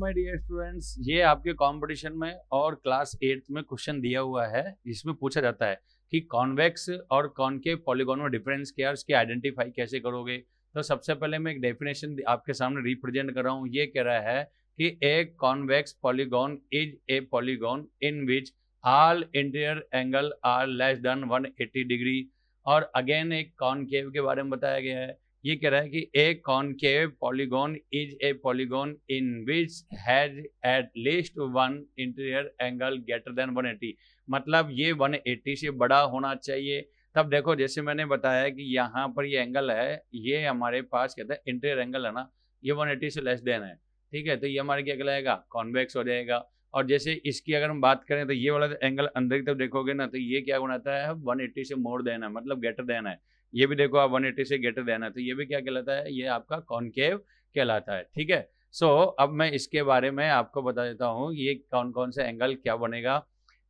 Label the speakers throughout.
Speaker 1: My dear students, ये आपके competition में और क्लास 8th में क्वेश्चन दिया हुआ है जिसमें पूछा जाता है कि कॉन्वेक्स और कॉनकेव पॉलीगॉन में डिफरेंस क्या है, उसकी आइडेंटिफाई कैसे करोगे। तो सबसे पहले मैं एक डेफिनेशन आपके सामने रिप्रेजेंट कर रहा हूँ। ये कह रहा है कि a convex polygon is a polygon in which all interior angle are less than 180 degree. और अगेन एक कॉनकेव के बारे में बताया गया है। ये कह रहा है कि ए concave polygon is a polygon in which has at least one interior angle greater than 180। मतलब ये 180 से बड़ा होना चाहिए। तब देखो, जैसे मैंने बताया कि यहाँ पर ये एंगल है, ये हमारे पास कहते हैं इंटीरियर एंगल है ना, ये 180 से लेस देन है। ठीक है, तो ये हमारे क्या कहलाएगा, कॉन्वेक्स हो जाएगा। और जैसे इसकी अगर हम बात करें तो ये वाला एंगल अंदर की तरफ देखोगे ना, तो ये क्या बनाता है, 180 से मोर देन है, मतलब ग्रेटर देन है। ये भी देखो आप 180 से ग्रेटर देन है, तो ये भी क्या कहलाता है, ये आपका कॉनकेव कहलाता है। ठीक है, सो अब मैं इसके बारे में आपको बता देता हूँ ये कौन कौन से एंगल क्या बनेगा।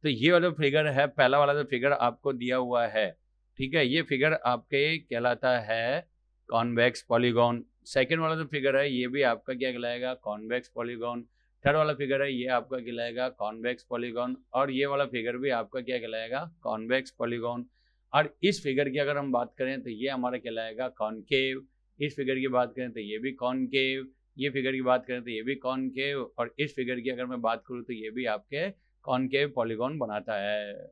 Speaker 1: तो ये वाला फिगर है, पहला वाला जो फिगर आपको दिया हुआ है, ठीक है, ये फिगर आपके कहलाता है कॉन्वेक्स पॉलीगॉन। सेकेंड वाला जो फिगर है ये भी आपका क्या कहलाएगा, कॉन्वेक्स पॉलीगॉन। थर्ड वाला फिगर है ये आपका कहलाएगा कॉन्वेक्स पॉलीगॉन। और ये वाला फिगर भी आपका क्या कहलाएगा, कॉन्वेक्स पॉलीगॉन। और इस फिगर की अगर हम बात करें तो ये हमारा कहलाएगा कॉनकेव। इस फिगर की बात करें तो ये भी कॉनकेव। ये फिगर की बात करें तो ये भी कॉनकेव। और इस फिगर की अगर मैं बात करूँ तो ये भी आपके कॉनकेव पॉलीगॉन बनाता है।